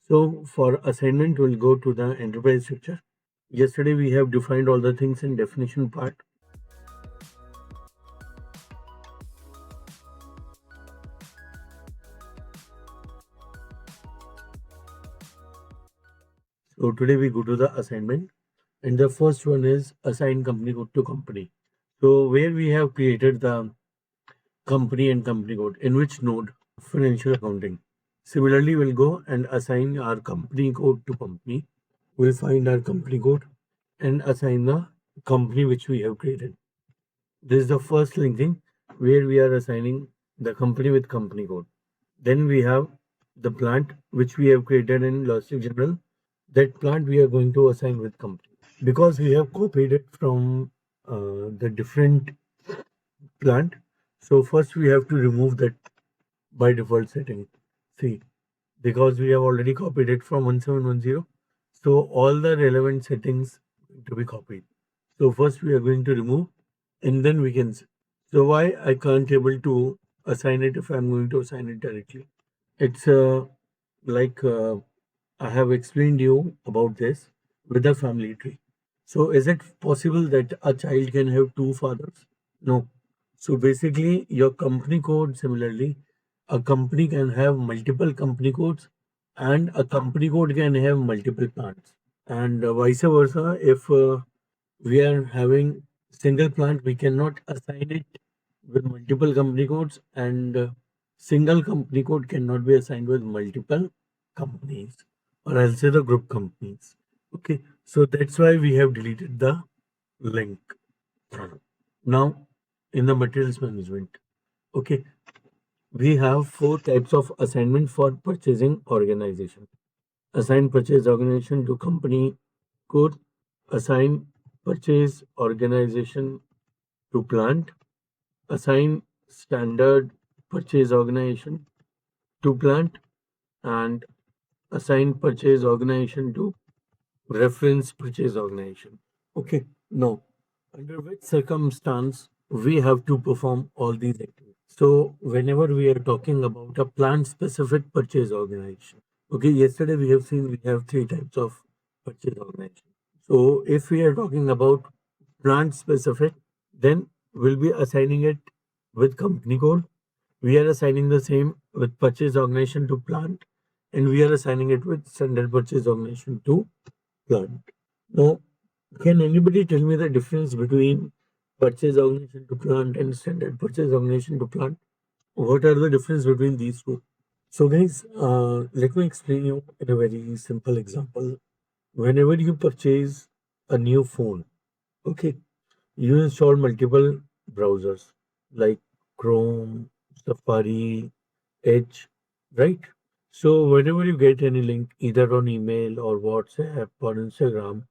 So for assignment, we'll go to the enterprise structure. Yesterday we have defined all the things in definition part. So today we go to the assignment, and the first one is assign company code to company. So where we have created the company and company code, in which node? Financial accounting. Similarly, we'll go and assign our company code to company. We'll find our company code and assign the company which we have created. This is the first linking where we are assigning the company with company code. Then we have the plant which we have created in Logistic General. That plant we are going to assign with company because we have copied it from the different plant. So first we have to remove that by default setting. See, because we have already copied it from 1710. So all the relevant settings to be copied. So first we are going to remove and then we can. So why I can't able to assign it if I'm going to assign it directly? It's like I have explained you about this with the family tree. So is it possible that a child can have two fathers? No. So basically your company code, similarly, a company can have multiple company codes and a company code can have multiple plants. And vice versa, if we are having single plant, we cannot assign it with multiple company codes, and single company code cannot be assigned with multiple companies, or I'll say the group companies. Okay, so that's why we have deleted the link. Now, in the materials management, okay, we have four types of assignment for purchasing organization. Assign purchase organization to company code, assign purchase organization to plant, assign standard purchase organization to plant, and assign purchase organization to reference purchase organization. Okay, now under which circumstance we have to perform all these activities. So whenever we are talking about a plant specific purchase organization, okay, yesterday we have seen we have three types of purchase organization. So if we are talking about plant specific, then we'll be assigning it with company code. We are assigning the same with purchase organization to plant, and we are assigning it with standard purchase organization to plant. Now, can anybody tell me the difference between purchase organization to plant and standard purchase organization to plant? What are the difference between these two? So guys, let me explain you in a very simple example. Whenever you purchase a new phone, okay, you install multiple browsers like Chrome, Safari, Edge, right? So whenever you get any link, either on email or WhatsApp or Instagram,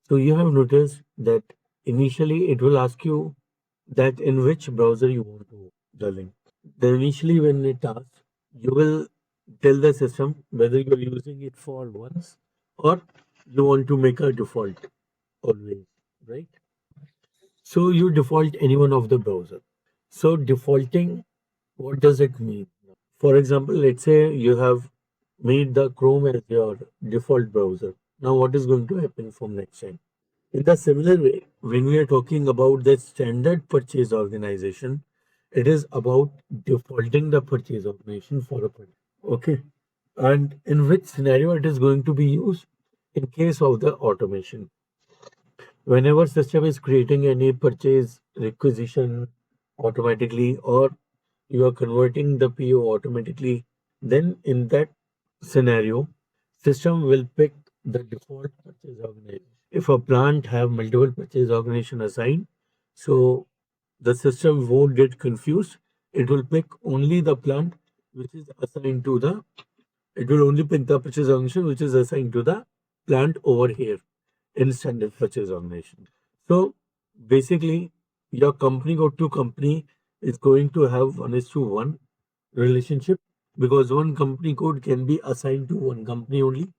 so you have noticed that initially it will ask you that in which browser you want to the link. Then initially when it asks, you will tell the system whether you're using it for once or you want to make a default always, right? So you default any one of the browser. So defaulting, what does it mean? For example, let's say you have made the Chrome as your default browser. Now what is going to happen from next time? In the similar way, when we are talking about the standard purchase organization, it is about defaulting the purchase organization for a purchase. Okay. And in which scenario it is going to be used? In case of the automation. Whenever system is creating any purchase requisition automatically, or you are converting the PO automatically, then in that scenario, system will pick the default purchase organization. If a plant have multiple purchase organization assigned, so the system won't get confused. It will pick only the plant which is assigned to the, it will only pick the purchase organization which is assigned to the plant over here in standard purchase organization. So basically, your company go to company is going to have 1:1 relationship because one company code can be assigned to one company only.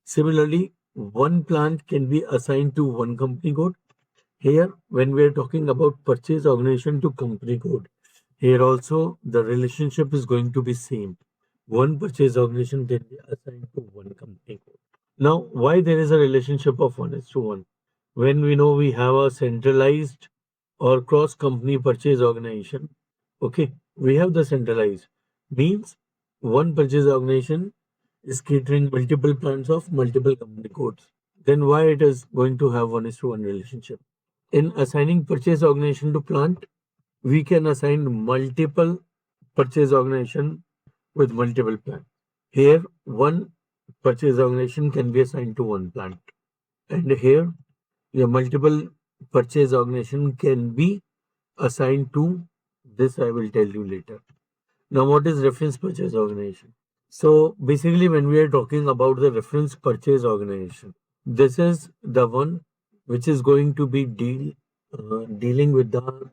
Similarly, one plant can be assigned to one company code. Here, when we are talking about purchase organization to company code, here also the relationship is going to be same. One purchase organization can be assigned to one company Now, why there is a relationship of 1:1? When we know we have a centralized or cross company purchase organization, okay, we have the centralized, means one purchase organization is catering multiple plants of multiple company codes. Then why it is going to have 1:1 relationship? In assigning purchase organization to plant, we can assign multiple purchase organization with multiple plants. Here, one purchase organization can be assigned to one plant, and here, your multiple purchase organization can be assigned to this. I will tell you later. Now, what is reference purchase organization? So, basically, when we are talking about the reference purchase organization, this is the one which is going to be dealing with the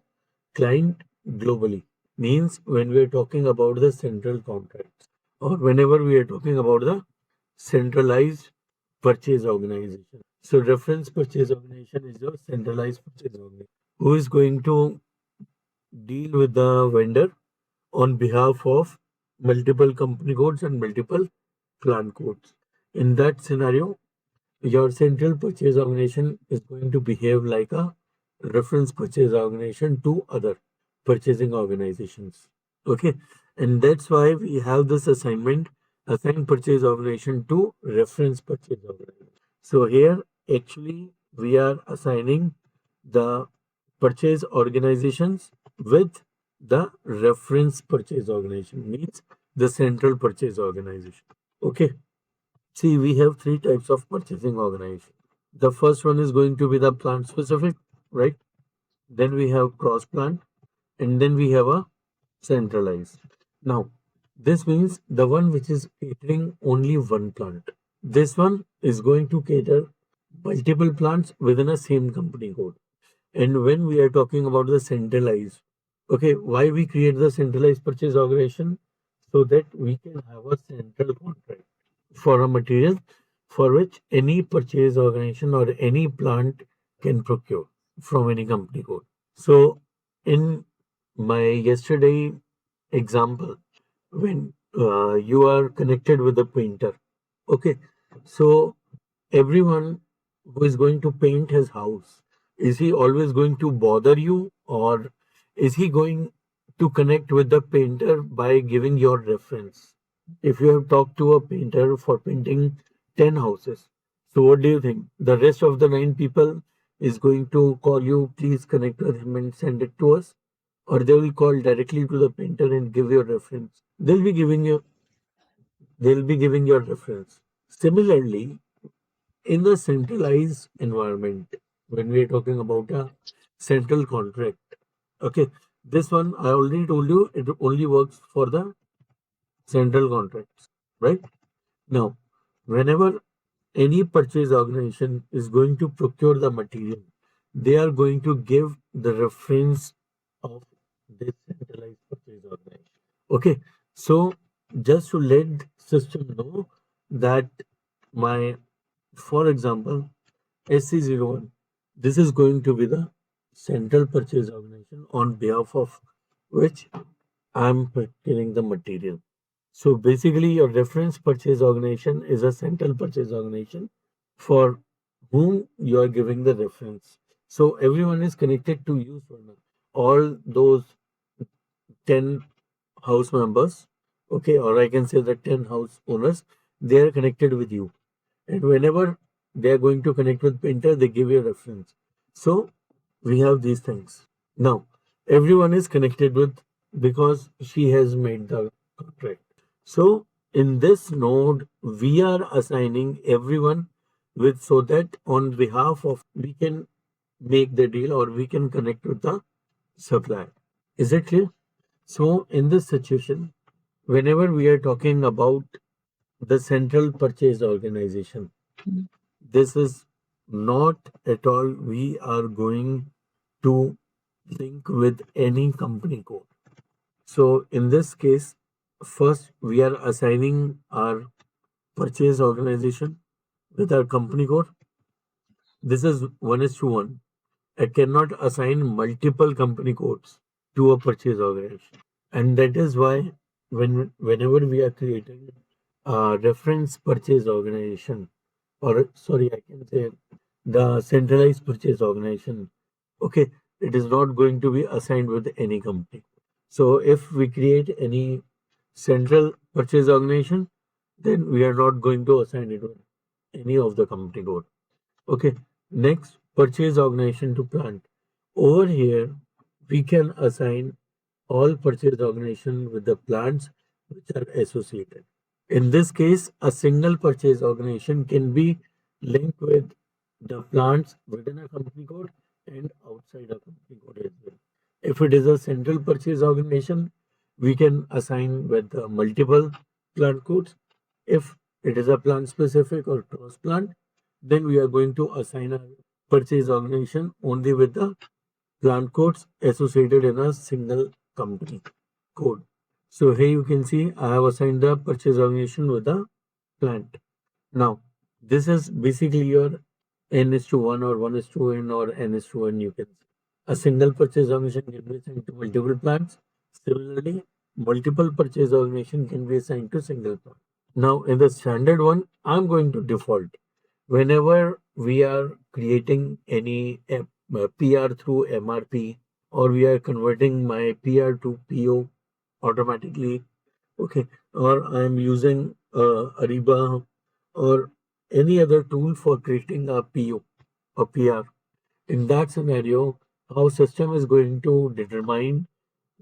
client globally. Means when we are talking about the central contracts, or whenever we are talking about the centralized purchase organization. So reference purchase organization is your centralized purchase organization who is going to deal with the vendor on behalf of multiple company codes and multiple plant codes. In that scenario, your central purchase organization is going to behave like a reference purchase organization to other purchasing organizations. Okay, and that's why we have this assignment, assign purchase organization to reference purchase organization. So here actually we are assigning the purchase organizations with the reference purchase organization, means the central purchase organization. Okay. See, we have three types of purchasing organization. The first one is going to be the plant specific, right? Then we have cross plant, and then we have a centralized. Now, this means the one which is catering only one plant. This one is going to cater multiple plants within a same company code. And when we are talking about the centralized, okay, why we create the centralized purchase organization? So that we can have a central contract for a material for which any purchase organization or any plant can procure from any company code. So, in my yesterday example, when you are connected with a painter, okay, so everyone who is going to paint his house, is he always going to bother you, or is he going to connect with the painter by giving your reference? If you have talked to a painter for painting 10 houses, so what do you think? The rest of the 9 people is going to call you, please connect with him and send it to us, or they will call directly to the painter and give your reference. They'll be giving your reference. Similarly, in the centralized environment, when we are talking about a central contract, okay, this one I already told you it only works for the central contracts, right? Now, whenever any purchase organization is going to procure the material, they are going to give the reference of this centralized purchase organization. Okay, so just to let system know that my, for example, SC01, this is going to be the central purchase organization on behalf of which I'm procuring the material. So basically, your reference purchase organization is a central purchase organization for whom you are giving the reference. So everyone is connected to you, Swarna. All those 10 house members, okay, or I can say the 10 house owners, they are connected with you. And whenever they are going to connect with painter, they give you a reference. So we have these things. Now, everyone is connected with because she has made the contract. So in this node, we are assigning everyone with, so that on behalf of we can make the deal or we can connect with the supplier. Is it clear? So in this situation, whenever we are talking about the central purchase organization, this is not at all we are going to link with any company code. So in this case, first we are assigning our purchase organization with our company code. This is 1:1. I cannot assign multiple company codes to a purchase organization. And that is why whenever we are creating a reference purchase organization, or sorry, I can say the centralized purchase organization. Okay, it is not going to be assigned with any company. So if we create any central purchase organization, then we are not going to assign it with any of the company code. Okay, next, purchase organization to plant. Over here, we can assign all purchase organization with the plants which are associated. In this case, a single purchase organization can be linked with the plants within a company code and outside a company code as well. If it is a central purchase organization, we can assign with the multiple plant codes. If it is a plant specific or cross plant, then we are going to assign a purchase organization only with the plant codes associated in a single company code. So here you can see I have assigned the purchase organization with the plant. Now, this is basically your n is to 1 or 1 is to n or n is to 1 you can see. A single purchase organization can be assigned to multiple plants. Similarly, multiple purchase organization can be assigned to single plant. Now, in the standard one, I'm going to default. Whenever we are creating any PR through MRP or we are converting my PR to PO automatically, okay, or I'm using Ariba or any other tool for creating a PO or PR. In that scenario, how system is going to determine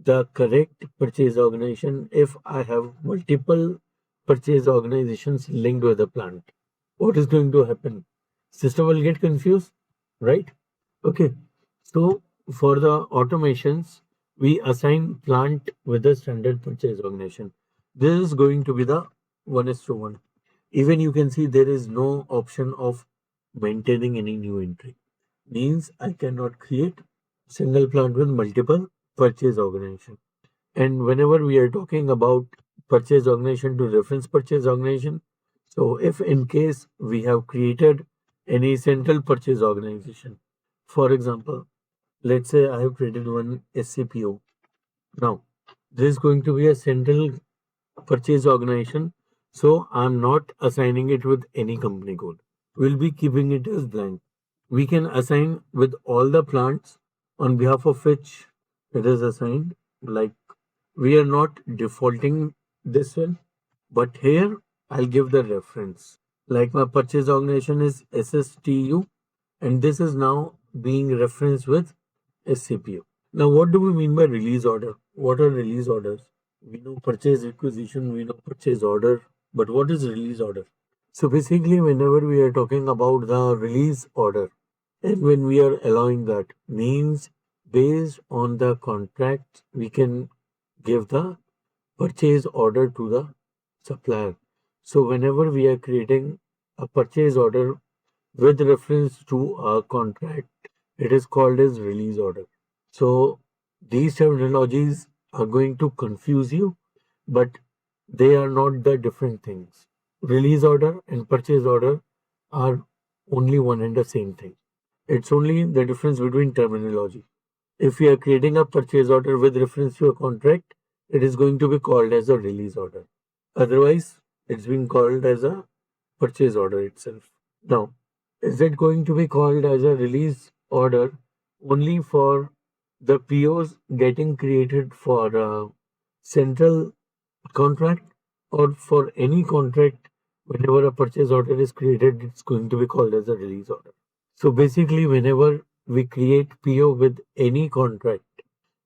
the correct purchase organization if I have multiple purchase organizations linked with a plant. What is going to happen? System will get confused, right? Okay. So for the automations, we assign plant with a standard purchase organization. This is going to be the 1:1. Even you can see there is no option of maintaining any new entry. Means I cannot create single plant with multiple purchase organization. And whenever we are talking about purchase organization to reference purchase organization, so if in case we have created any central purchase organization, for example, let's say I have created one SCPO. Now, this is going to be a central purchase organization. So I'm not assigning it with any company code. We'll be keeping it as blank. We can assign with all the plants on behalf of which it is assigned. Like we are not defaulting this one, but here I'll give the reference. Like my purchase organization is SSTU, and this is now being referenced with SCPU. Now, what do we mean by release order? What are release orders? We know purchase requisition, we know purchase order, but what is release order? So basically, whenever we are talking about the release order, and when we are allowing that, means based on the contract, we can give the purchase order to the supplier. So whenever we are creating a purchase order with reference to a contract, it is called as release order. So these terminologies are going to confuse you, but they are not the different things. Release order and purchase order are only one and the same thing. It's only the difference between terminology. If we are creating a purchase order with reference to a contract, it is going to be called as a release order. Otherwise, it's being called as a purchase order itself. Now, is it going to be called as a release order only for the POs getting created for a central contract or for any contract whenever a purchase order is created, it's going to be called as a release order. So basically, whenever we create PO with any contract,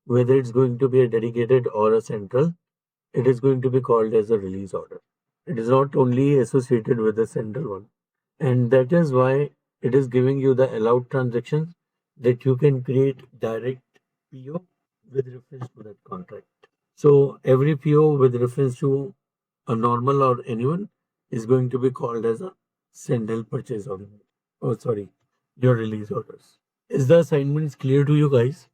whether it's going to be a dedicated or a central, it is going to be called as a release order. It is not only associated with the central one. And that is why it is giving you the allowed transactions that you can create direct PO with reference to that contract. So every PO with reference to a normal or anyone is going to be called as a central purchase order. Oh, sorry, your release orders. Is the assignments clear to you guys?